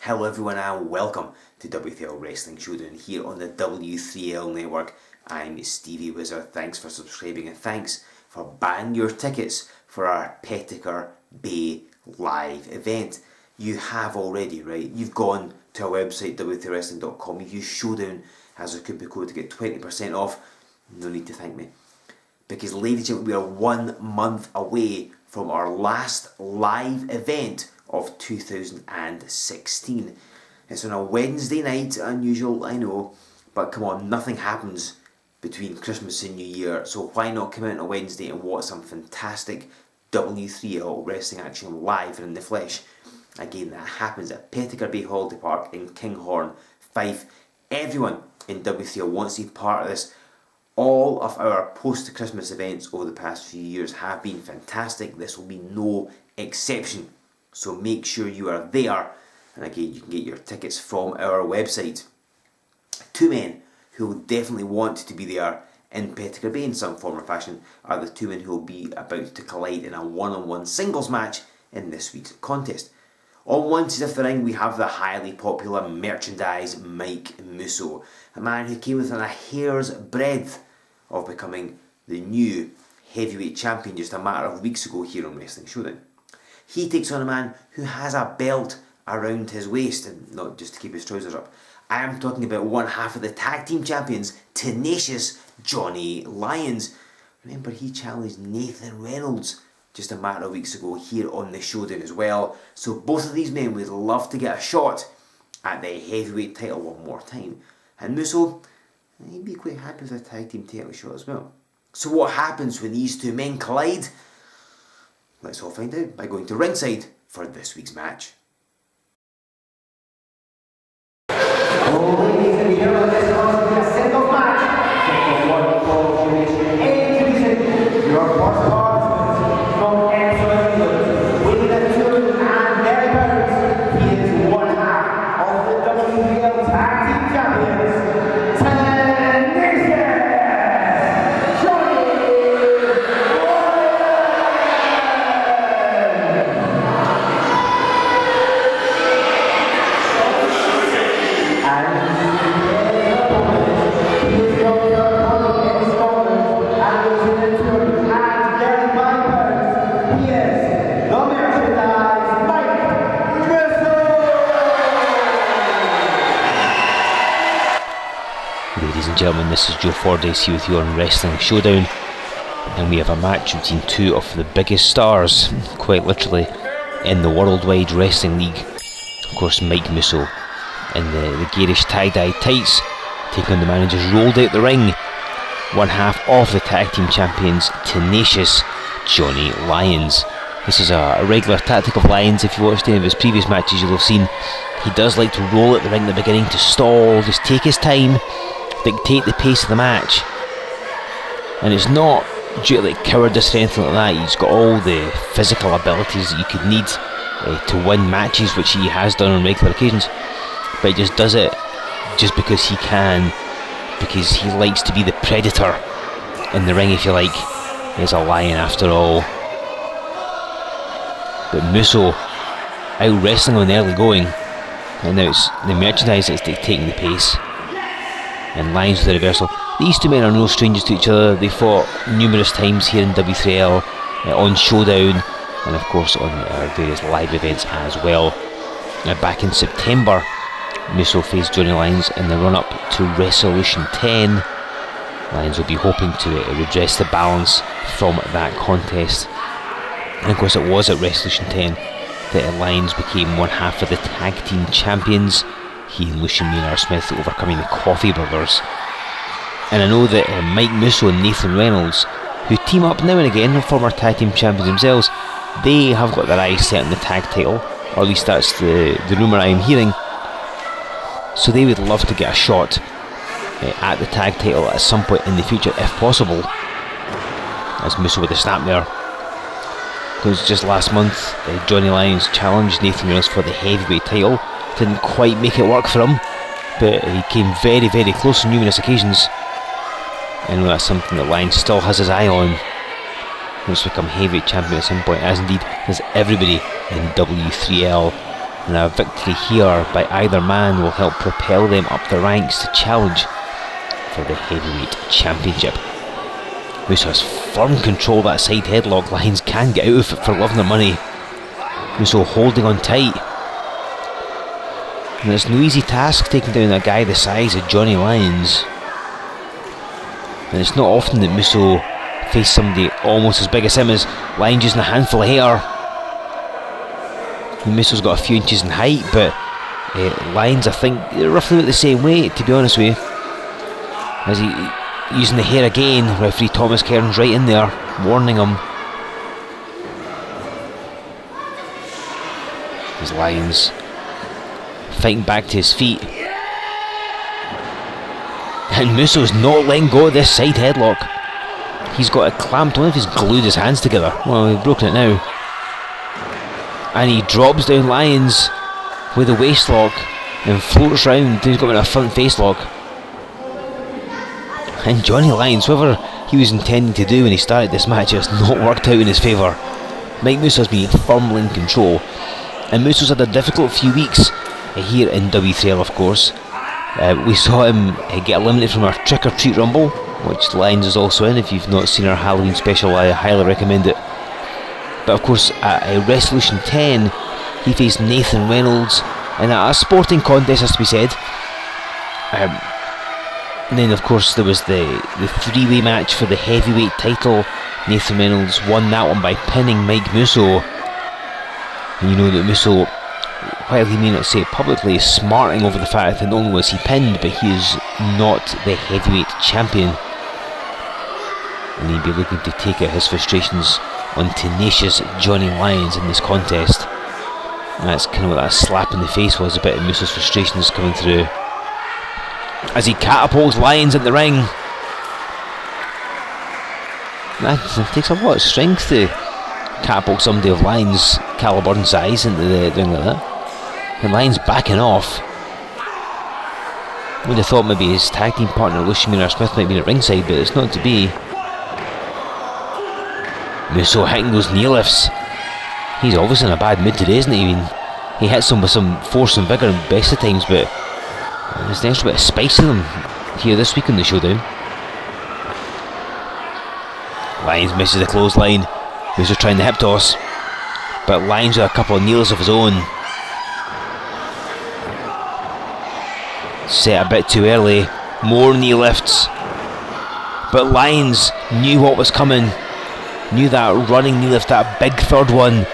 Hello everyone and welcome to W3L Wrestling Showdown here on the W3L network. I'm Stevie Wizard. Thanks for subscribing and thanks for buying your tickets for our Petticoat Bay live event. You have already, right? You've gone to our website w3wrestling.com, you've used Showdown as a coupon code to get 20% off. No need to thank me. Because ladies and gentlemen, we are 1 month away from our last live event of 2016. It's on a Wednesday night, unusual, I know, but come on, nothing happens between Christmas and New Year, so why not come out on a Wednesday and watch some fantastic W3L wrestling action live and in the flesh. Again, that happens at Petticoat Bay Holiday Park in Kinghorn, Fife. Everyone in W3L wants to be part of this. All of our post-Christmas events over the past few years have been fantastic. This will be no exception. So make sure you are there. And again, you can get your tickets from our website. Two men who will definitely want to be there in Petticoat Bay in some form or fashion are the two men who will be about to collide in a one-on-one singles match in this week's contest. On one side of the ring we have the highly popular merchandise Mike Musso, a man who came within a hair's breadth of becoming the new heavyweight champion just a matter of weeks ago here on Wrestling Showdown. He takes on a man who has a belt around his waist, and not just to keep his trousers up. I am talking about one half of the tag team champions, tenacious Johnny Lyons. Remember, he challenged Nathan Reynolds just a matter of weeks ago here on the Showdown as well. So both of these men would love to get a shot at the heavyweight title one more time. And Musso, he'd be quite happy with a tag team title shot as well. So what happens when these two men collide? Let's all find out by going to ringside for this week's match. Ladies and gentlemen, this is going to be a singles match. Introducing your first horseman from Edinburgh, England, weighing at 230 pounds. He is one half of the W3L Tag Team Champions, tenacious Johnny Ladies and gentlemen, this is Joe Fordyce here with you on Wrestling Showdown, and we have a match between two of the biggest stars, quite literally, in the Worldwide Wrestling League. Of course, Mike Musso in the garish tie-dye tights, taking on the man who just rolled out the ring, one half of the tag team champions, tenacious Johnny Lyons. This is a regular tactic of Lyons. If you watched any of his previous matches, you'll have seen he does like to roll at the ring at the beginning to stall, just take his time, dictate the pace of the match. And it's not due to like cowardice or anything like that. He's got all the physical abilities that you could need to win matches, which he has done on regular occasions, but he just does it just because he can, because he likes to be the predator in the ring, if you like. He's a lion after all. But Musso out wrestling on the early going, and now it's the merchandise that's dictating the pace, and Lyons with the reversal. These two men are no strangers to each other. They fought numerous times here in W3L, on Showdown, and of course on various live events as well. Back in September, Musso faced Johnny Lyons in the run-up to Resolution 10. Lyons will be hoping to redress the balance from that contest. And of course it was at Resolution 10 that Lyons became one half of the tag team champions. He and Lucian Maynard Smith overcoming the Coffey Brothers. And I know that Mike Musso and Nathan Reynolds, who team up now and again, are former tag team champions themselves, they have got their eyes set on the tag title, or at least that's the rumour I am hearing. So they would love to get a shot at the tag title at some point in the future, if possible. As Musso with the snap there. Because just last month, Johnny Lyons challenged Nathan Reynolds for the heavyweight title. Didn't quite make it work for him, but he came very, very close on numerous occasions. I know that's something that Lyons still has his eye on. He wants to become heavyweight champion at some point, as indeed does everybody in W3L. And a victory here by either man will help propel them up the ranks to challenge for the heavyweight championship. Musso has firm control of that side headlock. Lyons can get out of it for love nor money. Musso holding on tight. And it's no easy task taking down a guy the size of Johnny Lyons. And it's not often that Musso faces somebody almost as big as him, as Lyons using a handful of hair. And Musso's got a few inches in height, but Lyons, I think, roughly about the same weight, to be honest with you. As he using the hair again, referee Thomas Kearns right in there, warning him. As Lyons fighting back to his feet. And Musso's not letting go of this side headlock. He's got it clamped. I wonder if he's glued his hands together. Well, he's broken it now. And he drops down Lyons with a waist lock and floats round. He's got him in a front face lock. And Johnny Lyons, whatever he was intending to do when he started this match, has not worked out in his favour. Mike Musso's been firmly in control. And Musso's had a difficult few weeks here in W3L, of course. We saw him get eliminated from our Trick or Treat Rumble, which Lyons is also in. If you've not seen our Halloween special, I highly recommend it. But of course, at Resolution 10, he faced Nathan Reynolds in a sporting contest, has to be said. And then of course there was the three-way match for the heavyweight title. Nathan Reynolds won that one by pinning Mike Musso. And you know that Musso, while he may not say it publicly, is smarting over the fact that not only was he pinned, but he is not the heavyweight champion. And he'd be looking to take out his frustrations on tenacious Johnny Lyons in this contest. And that's kind of what that slap in the face was, a bit of Musso's frustrations coming through. As he catapults Lyons in the ring. That takes a lot of strength to catapult somebody of Lyons' calibre and size into the ring like that. And Lyons backing off. Would have thought maybe his tag team partner Lucian Smith might be at ringside, but it's not to be. Musso hitting those knee lifts. He's obviously in a bad mood today, isn't he? I mean, he hits them with some force and vigour in best of times, but there's an extra bit of spice to them here this week on the Showdown. Lyons misses the clothesline. Musso trying the hip toss, but Lyons with a couple of kneels of his own. Set a bit too early. More knee lifts, but Lyons knew what was coming. Knew that running knee lift, that big third one,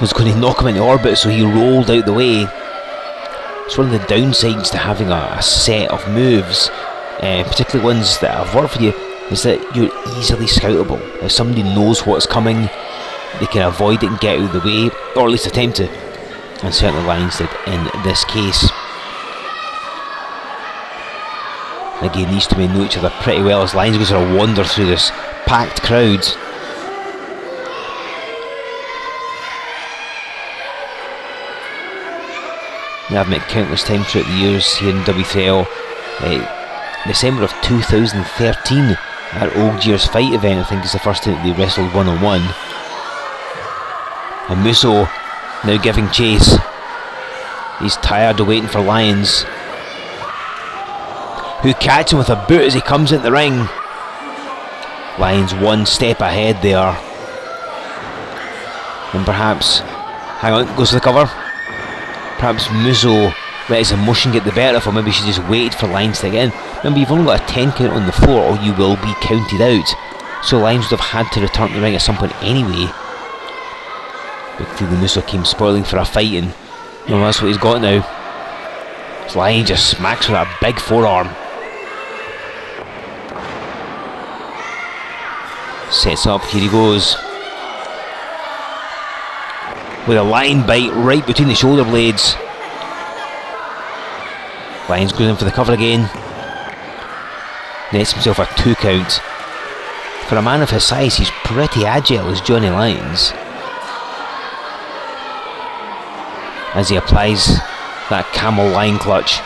was going to knock him into orbit, so he rolled out the way. It's one of the downsides to having a set of moves, particularly ones that have worked for you, is that you're easily scoutable. If somebody knows what's coming, they can avoid it and get out of the way, or at least attempt to. And certainly Lyons did in this case. Again, these two men know each other pretty well as Lyons goes for a wander through this packed crowd. I've met countless times throughout the years here in W3L. December of 2013 at Old Year's Fight event, I think is the first time they wrestled one-on-one. And Musso now giving chase. He's tired of waiting for Lyons, who catch him with a boot as he comes into the ring. Lyons one step ahead there. And perhaps, hang on, goes to the cover. Perhaps Musso let his emotion get the better of him. Maybe she just waited for Lyons to get in. Remember, you've only got a 10 count on the floor or you will be counted out. So Lyons would have had to return to the ring at some point anyway. But clearly Musso came spoiling for a fight, and well, that's what he's got now. So Lyons just smacks with that big forearm. Sets up, here he goes. With a line bite right between the shoulder blades. Lyons goes in for the cover again. Nets himself a 2 count. For a man of his size, he's pretty agile as Johnny Lyons. As he applies that camel line clutch.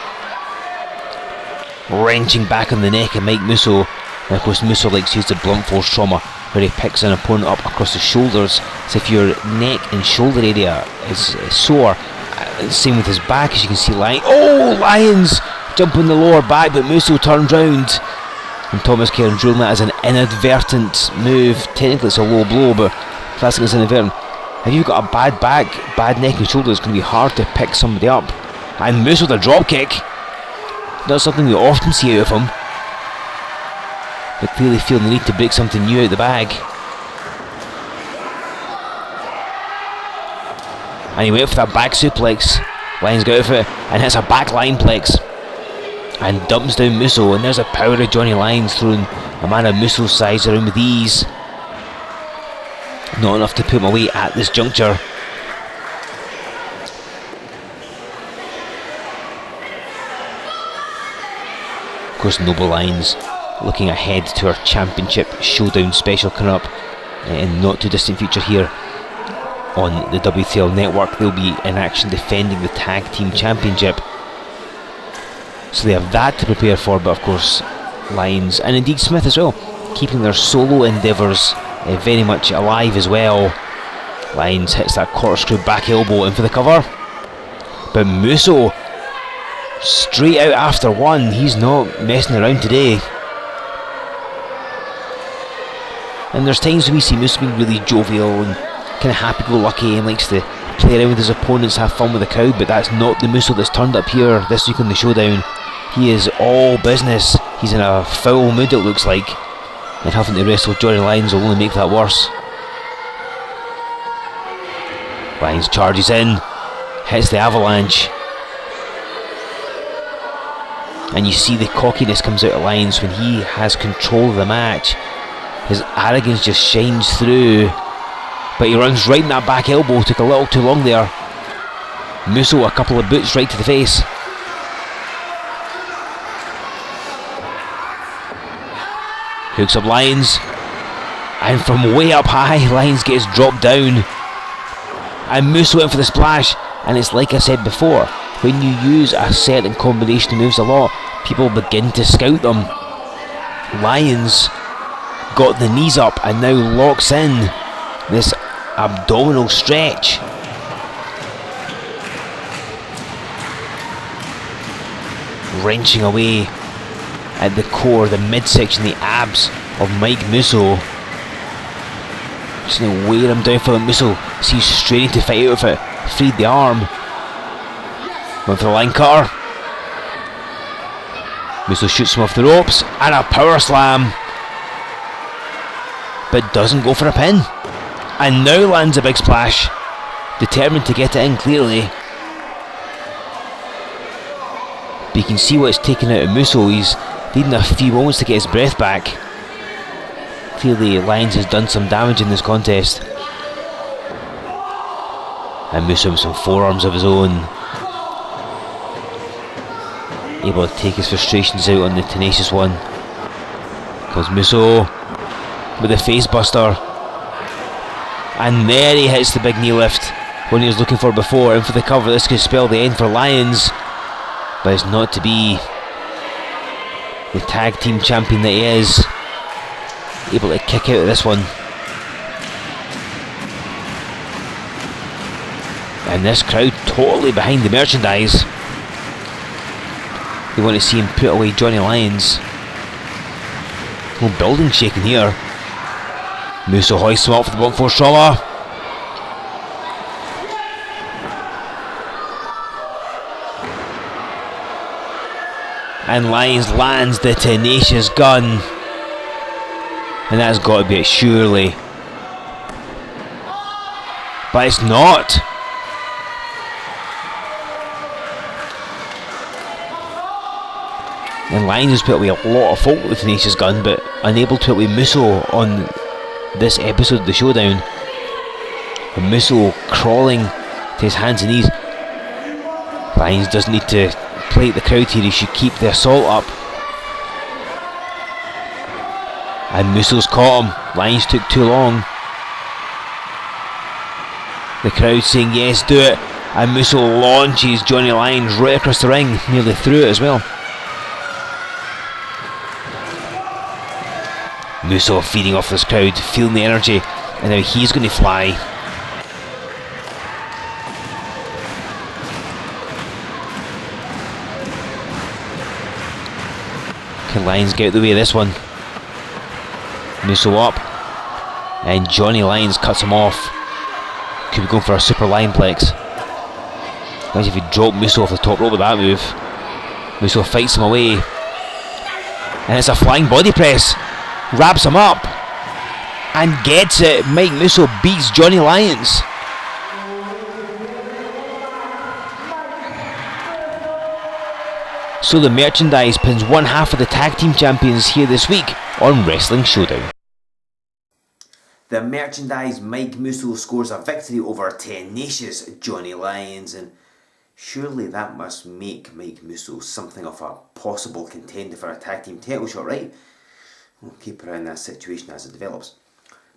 Wrenching back on the neck of Mike Musso. And of course Musso likes to use the blunt force trauma, where he picks an opponent up across the shoulders. So if your neck and shoulder area is sore, same with his back, as you can see. Lyons jump on the lower back, but Musso turns round, and Thomas Kerr's ruling that as an inadvertent move. Technically it's a low blow, but classically it's inadvertent. If you've got a bad back, bad neck and shoulder, it's going to be hard to pick somebody up. And Musso with a drop kick, not something we often see out of him, but clearly feeling the need to break something new out the bag. And he went for that back suplex. Lyons got out of it and hits a back line plex and dumps down Musso, and there's a power of Johnny Lyons throwing a man of Musso's size around with ease. Not enough to put him away at this juncture. Of course, Noble Lyons looking ahead to our championship showdown special coming up in not too distant future here on the W3L network. They'll be in action defending the tag team championship, so they have that to prepare for. But of course Lyons and indeed Smith as well, keeping their solo endeavours very much alive as well. Lyons hits that corkscrew back elbow in for the cover, but Musso straight out after one. He's not messing around today. And there's times we see Musso being really jovial and kind of happy-go-lucky and likes to play around with his opponents, have fun with the crowd, but that's not the Musso that's turned up here this week on the Showdown. He is all business. He's in a foul mood, it looks like, and having to wrestle Johnny Lyons will only make that worse. Lyons charges in, hits the avalanche, and you see the cockiness comes out of Lyons when he has control of the match. His arrogance just shines through, but he runs right in that back elbow. Took a little too long there. Musso a couple of boots right to the face. Hooks up Lyons, and from way up high Lyons gets dropped down, and Musso went for the splash. And it's like I said before, when you use a certain combination of moves a lot, people begin to scout them. Lyons got the knees up and now locks in this abdominal stretch. Wrenching away at the core, the midsection, the abs of Mike Musso. Just going to wear him down for Musso. He's straining to fight out of it. Freed the arm. Went for the line cutter. Musso shoots him off the ropes and a power slam, but doesn't go for a pin, and now lands a big splash, determined to get it in clearly. But you can see what's taken out of Musso. He's needing a few moments to get his breath back. Clearly Lyons has done some damage in this contest, and Musso with some forearms of his own, able to take his frustrations out on the Tenacious One. Comes Musso with the face buster, and there he hits the big knee lift when he was looking for before. And for the cover, this could spell the end for Lyons, but it's not to be. The tag team champion that he is, able to kick out of this one. And this crowd totally behind the merchandise. They want to see him put away Johnny Lyons. Whole building shaking here. Musso hoists him up for the blunt force trauma. And Lyons lands the tenacious gun, and that's got to be it, surely. But it's not. And Lyons has put away a lot of folk with the tenacious gun, but unable to put away Musso on this episode of the Showdown. And Musso crawling to his hands and knees. Lyons doesn't need to play the crowd here, he should keep the assault up. And Musso's caught him. Lyons took too long. The crowd saying yes, do it. And Musso launches Johnny Lyons right across the ring, nearly through it as well. Musso feeding off this crowd, feeling the energy, and now he's going to fly. Can Lyons get out the way of this one? Musso up, and Johnny Lyons cuts him off. Could be going for a super Lionplex. Imagine if he dropped Musso off the top rope with that move. Musso fights him away, and it's a flying body press. Wraps him up and gets it. Mike Musso beats Johnny Lyons. So the merchandise pins one half of the tag team champions here this week on Wrestling Showdown. The merchandise, Mike Musso scores a victory over tenacious Johnny Lyons, and surely that must make Mike Musso something of a possible contender for a tag team title shot, right? We'll keep around that situation as it develops.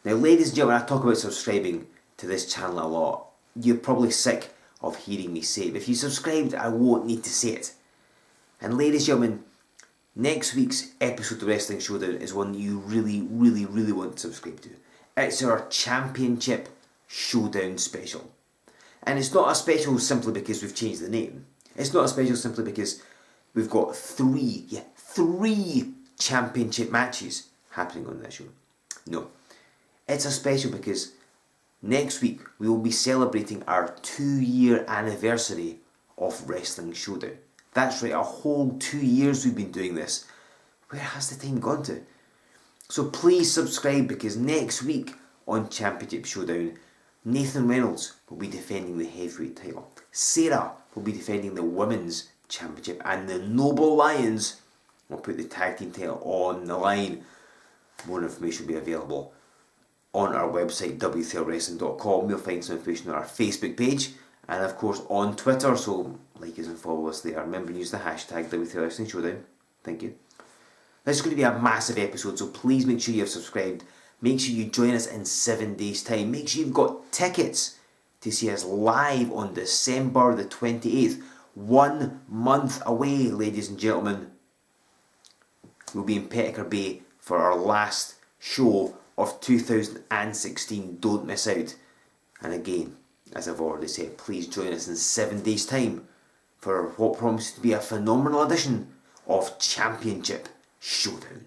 Now, ladies and gentlemen, I talk about subscribing to this channel a lot. You're probably sick of hearing me say it, but if you subscribed, I won't need to say it. And ladies and gentlemen, next week's episode of Wrestling Showdown is one that you really want to subscribe to. It's our Championship Showdown special. And it's not a special simply because we've changed the name. It's not a special simply because we've got three championship matches happening on this show. No. It's a special because next week we will be celebrating our 2-year anniversary of Wrestling Showdown. That's right, a whole 2 years we've been doing this. Where has the time gone to? So please subscribe, because next week on Championship Showdown, Nathan Reynolds will be defending the heavyweight title. Sarah will be defending the women's championship, and the Noble Lions will put the tag team title on the line. More information will be available on our website, W3LWrestling.com. You'll find some information on our Facebook page, and of course on Twitter, so like us and follow us there. Remember to use the hashtag W3L Showdown. Thank you. This is going to be a massive episode, so please make sure you have subscribed. Make sure you join us in 7 days' time. Make sure you've got tickets to see us live on December the 28th. 1 month away, ladies and gentlemen. We'll be in Petticoat Bay for our last show of 2016. Don't miss out. And again, as I've already said, please join us in 7 days' time for what promises to be a phenomenal edition of Championship Showdown.